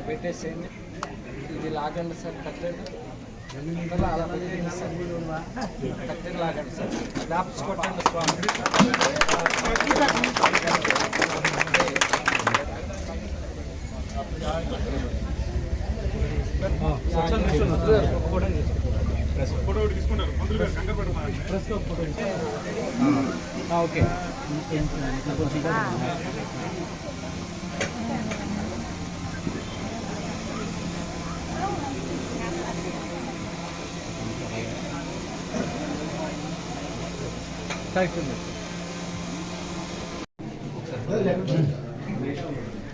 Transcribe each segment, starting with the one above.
పెట్టేసేయండి. ఇది లాగండి సార్, కట్టండి అలా పెట్టేయండి సార్, కట్టండి లాగండి సార్, స్లాబ్స్ కొట్టండి స్వామి. ఓకే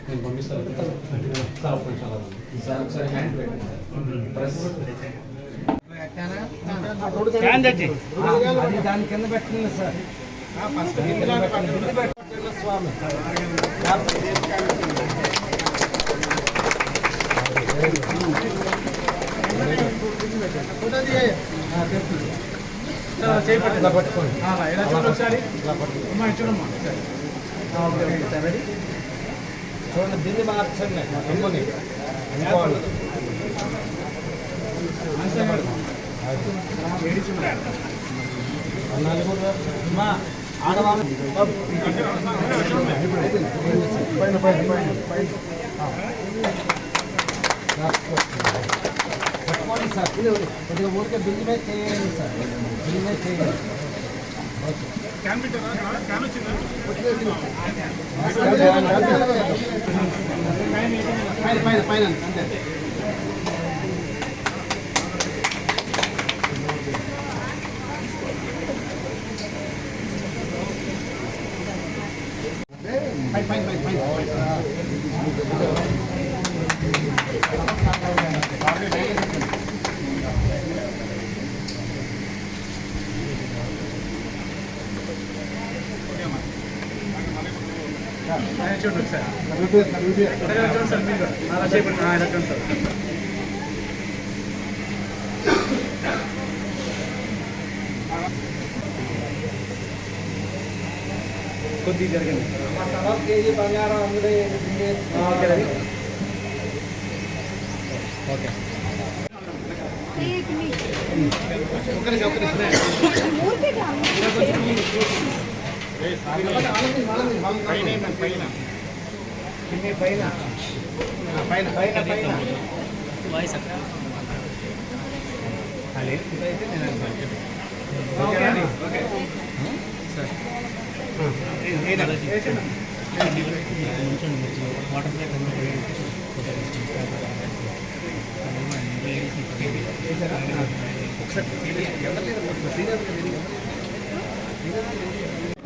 నేను పంపిస్తాను సార్, ఒకసారి హ్యాండ్ అది దాని కింద పెట్టండి సార్. స్వామి పట్టుకోండి, చూడండి, దీన్ని మార్చండి అమ్మని ఆడవాళ్ళు పట్టుకోండి సార్, కొద్దిగా ఊరికే బిల్లు మీద చేయండి సార్, బిల్లు మీద చేయండి. పైన అంతే. చూడండి సార్, చూడండి సార్, మీరు అలా చేయబడి చూడండి సార్. కొద్దిగా జరిగింది. కేజీ బంగారం అందులో ఓకే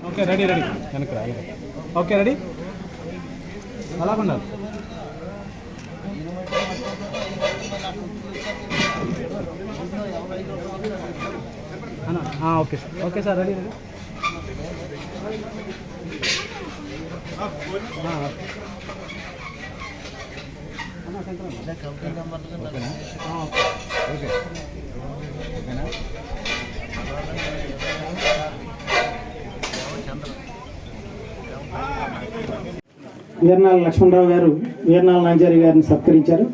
ఓకే రెడీ రెడీ వెనక్కి రా. ఓకే రెడీ, అలా ఉండాలి. Okay sir, okay sir, ready ready. Veernala Lakshmanarao గారు వీర్నాల నాంచారి గారిని సత్కరించారు.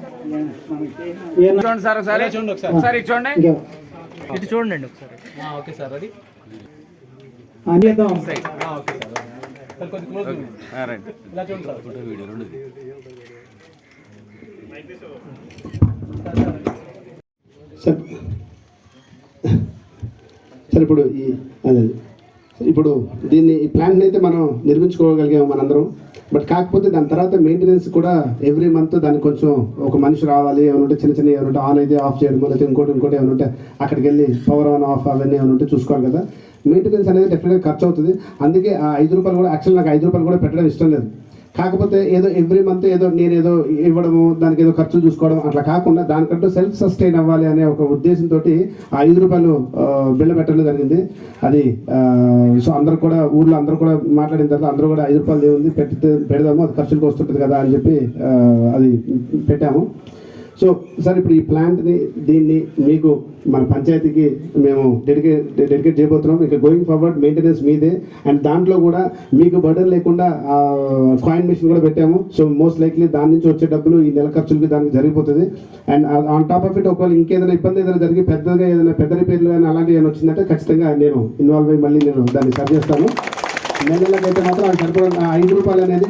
చూడండి, ఇటు చూడండి ఒకసారి. Okay sir, ready. సార్ ఇప్పుడు దీన్ని ఈ ప్లాంట్ని అయితే మనం నిర్మించుకోగలిగాము మనందరం. బట్ కాకపోతే దాని తర్వాత మెయింటెనెన్స్ కూడా ఎవ్రీ మంత్ దానికి కొంచెం ఒక మనిషి రావాలి. ఏమనుంటే చిన్న చిన్న ఏమనుంటే ఆన్ అయితే ఆఫ్ చేయడం, లేకపోతే ఇంకోటి ఏమనుంటే అక్కడికి వెళ్ళి పవర్ ఆన్ ఆఫ్ అవన్నీ ఏమనుంటే చూసుకోవాలి కదా. మెయింటెనెన్స్ అనేది డెఫినెట్గా ఖర్చు అవుతుంది. అందుకే ఆ 5 రూపాయలు కూడా యాక్చువల్ నాకు 5 రూపాయలు కూడా పెట్టడం ఇష్టం లేదు. కాకపోతే ఏదో ఎవ్రీ మంత్ నేనేదో ఇవ్వడము, దానికి ఏదో ఖర్చులు చూసుకోవడం అట్లా కాకుండా దానికంటూ సెల్ఫ్ సస్టైన్ అవ్వాలి అనే ఒక ఉద్దేశంతో ఆ 5 రూపాయలు బిల్ల పెట్టడం జరిగింది. అది సో అందరూ కూడా ఊర్లో అందరూ కూడా మాట్లాడిన తర్వాత అందరూ కూడా 5 రూపాయలు ఏముంది పెడదాము, అది ఖర్చులకు వస్తుంటుంది కదా అని చెప్పి అది పెట్టాము. సో సార్ ఇప్పుడు ఈ ప్లాంట్ని దీన్ని మీకు మన పంచాయతీకి మేము డెడికేట్ చేయబోతున్నాం. ఇంకా గోయింగ్ ఫార్వర్డ్ మెయింటెనెన్స్ మీదే. అండ్ దాంట్లో కూడా మీకు బర్డన్ లేకుండా కాయిన్ మిషన్ కూడా పెట్టాము. సో మోస్ట్ లైక్లీ దాని నుంచి వచ్చే డబ్బులు ఈ నెల ఖర్చులకి దానికి జరిగిపోతుంది. And on top of it ఒకవేళ ఇంకేదైనా ఇబ్బంది ఏదైనా జరిగి ఏదైనా పెద్ద రిపేర్లు కానీ అలాంటివి ఏమైనా వచ్చిందంటే ఖచ్చితంగా నేను ఇన్వాల్వ్ అయ్యి మళ్ళీ నేను దాన్ని సరి చేస్తాను. నెలలకైతే మాత్రం అది సరిపడ 5 రూపాయలు అనేది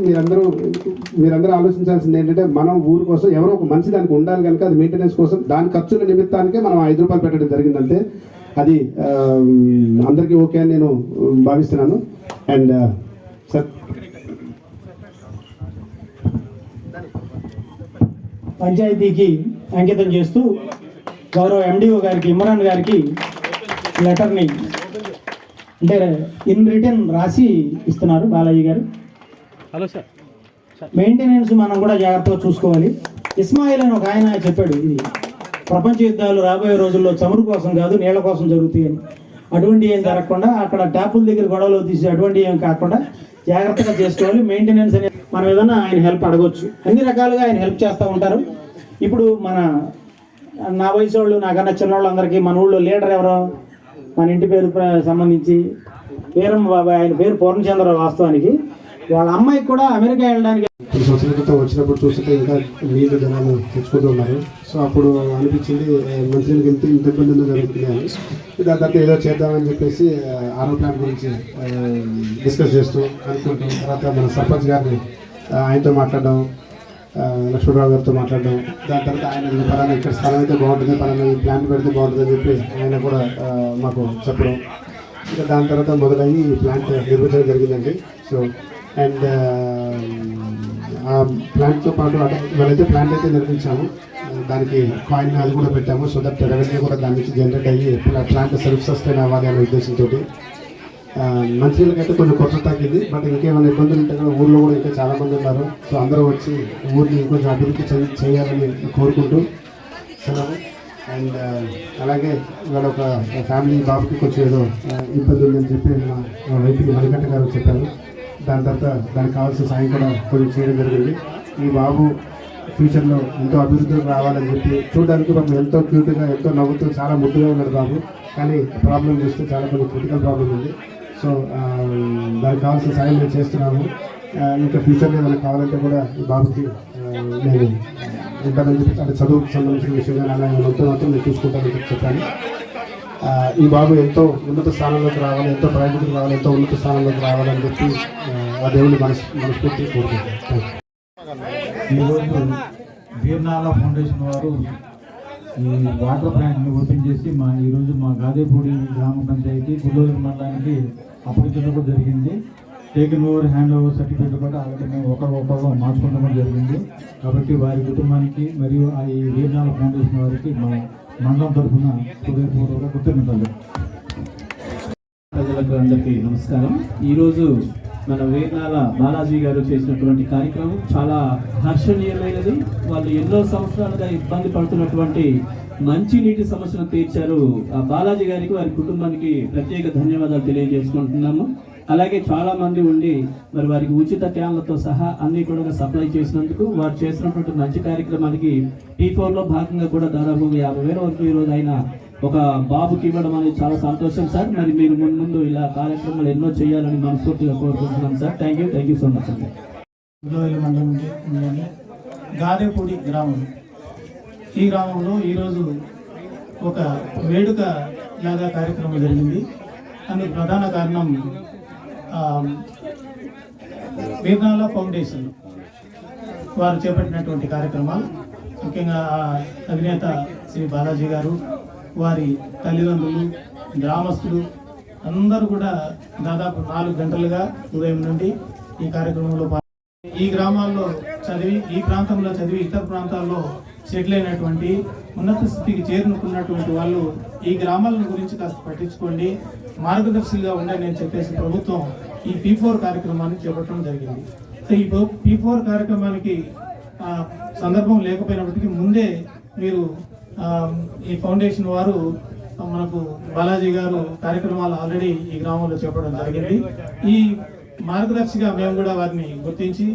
మీరందరూ ఆలోచించాల్సింది ఏంటంటే మనం ఊరు కోసం ఎవరో ఒక మనిషి దానికి ఉండాలి కనుక అది మెయింటెనెన్స్ కోసం దాని ఖర్చుల నిమిత్తానికే మనం 5 రూపాయలు పెట్టడం జరిగిందంటే అది అందరికీ ఓకే అని నేను భావిస్తున్నాను. అండ్ సార్ పంచాయతీకి అంకితం చేస్తూ గౌరవ ఎండిఓ గారికి ఇమ్రాన్ గారికి లెటర్ని అంటే ఇన్ రిటర్న్ రాసి ఇస్తున్నారు బాలాజీ గారు. Hello sir. మెయింటెనెన్స్ మనం కూడా జాగ్రత్తగా చూసుకోవాలి. ఇస్మాయిల్ అని ఒక ఆయన చెప్పాడు, ఇది ప్రపంచ యుద్ధాలు రాబోయే రోజుల్లో చమురు కోసం కాదు నీళ్ల కోసం జరుగుతాయి అని. అటువంటి ఏం జరగకుండా అక్కడ ట్యాపుల దగ్గర గొడవలు తీసి అటువంటి ఏం కాకుండా జాగ్రత్తగా చేసుకోవాలి. మెయింటెనెన్స్ అనేది మనం ఏదైనా ఆయన హెల్ప్ అడగొచ్చు, అన్ని రకాలుగా ఆయన హెల్ప్ చేస్తూ ఉంటారు. ఇప్పుడు నా వయసు వాళ్ళు నాకన్నా చిన్నవాళ్ళందరికీ మన ఊళ్ళో లీడర్ ఎవరో మన ఇంటి పేరు సంబంధించి వీరమ్మ బాబాయ్, ఆయన పేరు పూర్ణచంద్రరావు. వాస్తవానికి వాళ్ళ అమ్మాయికి కూడా అమెరికా వెళ్ళడానికి సంవత్సరాల క్రితం వచ్చినప్పుడు చూస్తే ఇంకా నీళ్ళు జనాలు తెచ్చుకుంటూ ఉన్నారు. సో అప్పుడు అనిపించింది మంత్రులకు వెళ్తే ఇంత ఇబ్బందులు జరుగుతుంది అని. దాని తర్వాత ఏదో చేద్దామని చెప్పేసి ఆరో ప్లాంట్ గురించి డిస్కస్ చేస్తూ అనుకుంటాం. తర్వాత మన సర్పంచ్ గారిని ఆయనతో మాట్లాడడం, లక్ష్మణరావు గారితో మాట్లాడడం, దాని తర్వాత ఆయన పలానా ఇక్కడ స్థలం అయితే బాగుంటుంది, పలానా ప్లాంట్ పెడితే బాగుంటుంది అని చెప్పి ఆయన కూడా మాకు చెప్పడం. ఇంకా దాని తర్వాత మొదలయ్యి ప్లాంట్ నిర్మించడం జరిగిందండి. సో అండ్ ఆ ప్లాంట్తో పాటు ఇవాళైతే ప్లాంట్ అయితే నిర్మించాము, దానికి కాయిన్ అది కూడా పెట్టాము. సో దట్ రెవెన్యూ కూడా దాని నుంచి జనరేట్ అయ్యి ప్లాంట్ సెల్ఫ్ సస్టైన్ అవ్వాలి అనే ఉద్దేశంతో. మంచినీళ్ళకైతే కొంచెం కొత్త తగ్గింది, బట్ ఇంకేమైనా ఇబ్బందులు ఉంటే కూడా ఊళ్ళో కూడా ఇంకా చాలామంది ఉన్నారు. సో అందరూ వచ్చి ఊరిని ఇంకొంచెం అభివృద్ధి చేయాలని కోరుకుంటూ సెలవు. అండ్ అలాగే ఇవాళ ఒక ఫ్యామిలీ బాబుకి కొంచెం ఏదో ఇబ్బంది ఉందని చెప్పి మా వైపుకి మణికంఠ గారు చెప్పారు. దాని తర్వాత దానికి కావాల్సిన సాయం కూడా కొంచెం చేయడం జరిగింది. ఈ బాబు ఫ్యూచర్లో ఎంతో అభివృద్ధికి రావాలని చెప్పి చూడడానికి బాబు ఎంతో క్యూట్గా ఎంతో నవ్వుతూ చాలా ముద్దుగా ఉన్నాడు బాబు. కానీ ప్రాబ్లం చూస్తే చాలా కొంచెం క్రిటికల్ ప్రాబ్లం ఉంది. సో దానికి కావాల్సిన సాయం మేము చేస్తున్నాము. ఇంకా ఫ్యూచర్లో ఏమైనా కావాలంటే కూడా ఈ బాబుకి నేను ఇబ్బంది చెప్పి అంటే చదువుకు సంబంధించిన విషయంగా అలా మొత్తం నేను చూసుకుంటానని చెప్పి చెప్పాను. ఈ బాబు ఎంతో ఉన్నత స్థానంలోకి రావాలి, ఎంతో ప్రయోజకులకు రావాలి, ఎంతో ఉన్నత స్థానంలోకి రావాలని చెప్పి ఆ దేవుని మనస్ఫూర్తిగా కోరుకుంటాను. ఈరోజు వీర్నాల ఫౌండేషన్ వారు ఈ వాటర్ ప్లాంట్ని ఓపెన్ చేసి ఈరోజు మా గాదేపూడి గ్రామ పంచాయతీ గుల్లూరు మండలానికి అప్పగించడం జరిగింది. Taken over hand over certificate కూడా ఆల్రెడీ మేము ఒకరు మార్చుకోవడం జరిగింది. కాబట్టి వారి కుటుంబానికి మరియు ఈ వీర్నాల ఫౌండేషన్ వారికి మా మండలం తరఫున హృదయపూర్వక కృతజ్ఞతలు. ప్రజలకు అందరికీ నమస్కారం. ఈరోజు మన వీర్నాల బాలాజీ గారు చేసినటువంటి కార్యక్రమం చాలా హర్షణీయమైనది. వాళ్ళు ఎన్నో సంవత్సరాలుగా ఇబ్బంది పడుతున్నటువంటి మంచినీటి సమస్యను తీర్చారు. ఆ బాలాజీ గారికి వారి కుటుంబానికి ప్రత్యేక ధన్యవాదాలు తెలియజేసుకుంటున్నాము. అలాగే చాలా మంది ఉండి మరి వారికి ఉచిత క్యాన్లతో సహా అన్ని కూడా సప్లై చేసినందుకు వారు చేసినటువంటి మంచి కార్యక్రమానికి T4లో భాగంగా కూడా దాదాపు 50,000 వరకు ఈరోజు ఆయన ఒక బాబుకి ఇవ్వడం అనేది చాలా సంతోషం సార్. మరి మీరు ముందు ఇలా కార్యక్రమాలు ఎన్నో చేయాలని మనస్ఫూర్తిగా కోరుకుంటున్నాం sir. Thank you so much అండి. గుల్లూరు మండలం గాదేపూడి గ్రామం. ఈ గ్రామంలో ఈరోజు ఒక వేడుక లాగా కార్యక్రమం జరిగింది. అందుకు ప్రధాన కారణం వీర్నాల ఫౌండేషన్ వారు చేపట్టినటువంటి కార్యక్రమాలు. ముఖ్యంగా అధినేత శ్రీ బాలాజీ గారు, వారి తల్లిదండ్రులు, గ్రామస్తులు అందరూ కూడా దాదాపు 4 గంటలుగా ఉదయం నుండి ఈ కార్యక్రమంలో ఈ గ్రామాల్లో చదివి, ఈ ప్రాంతంలో చదివి ఇతర ప్రాంతాల్లో సెటిల్ అయినటువంటి ఉన్నత స్థితికి చేరుకున్నటువంటి వాళ్ళు ఈ గ్రామాల గురించి కాస్త పట్టించుకోండి, మార్గదర్శిగా ఉండండి అని చెప్పేసి ప్రభుత్వం ఈ P4 కార్యక్రమాన్ని చేపట్టడం జరిగింది. సో ఈ P4 కార్యక్రమానికి సందర్భం లేకపోయినప్పటికీ ముందే మీరు ఈ ఫౌండేషన్ వారు మనకు బాలాజీ గారు కార్యక్రమాలు ఆల్రెడీ ఈ గ్రామంలో చెప్పడం జరిగింది. ఈ మార్గదర్శిగా మేము కూడా వారిని గుర్తించి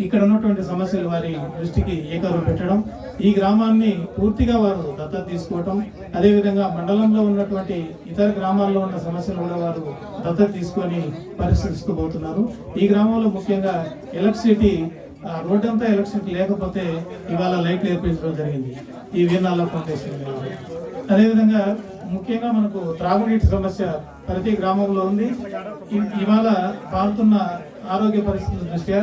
ఇక్కడ ఉన్నటువంటి సమస్యలు వారి దృష్టికి ఏకారు పెట్టడం, ఈ గ్రామాన్ని పూర్తిగా వారు దత్తత తీసుకోవటం, అదేవిధంగా మండలంలో ఉన్నటువంటి ఇతర గ్రామాల్లో ఉన్న సమస్యలు కూడా వారు దత్తత తీసుకొని పరిశీలించుకోబోతున్నారు. ఈ గ్రామంలో ముఖ్యంగా ఎలక్ట్రిసిటీ, రోడ్ అంతా ఎలక్ట్రిసిటీ లేకపోతే ఇవాళ లైట్లు ఏర్పించడం జరిగింది ఈ వీర్నాల ఫౌండేషన్. అదేవిధంగా ముఖ్యంగా మనకు త్రాగునీటి సమస్య ప్రతి గ్రామంలో ఉంది. ఇవాళ పారుతున్న ఆరోగ్య పరిస్థితుల దృష్ట్యా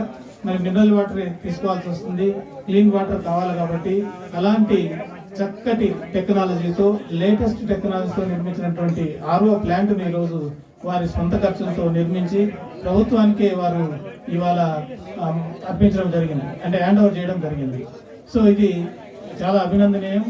మరి మినరల్ వాటర్ తీసుకోవాల్సి వస్తుంది, క్లీన్ వాటర్ కావాలి. కాబట్టి అలాంటి చక్కటి టెక్నాలజీతో, లేటెస్ట్ టెక్నాలజీతో నిర్మించినటువంటి RO ప్లాంట్ని ఈరోజు వారి సొంత ఖర్చులతో నిర్మించి ప్రభుత్వానికి వారు ఇవాళ అర్పించడం జరిగింది, అంటే హ్యాండ్ ఓవర్ చేయడం జరిగింది. సో ఇది చాలా అభినందనీయం.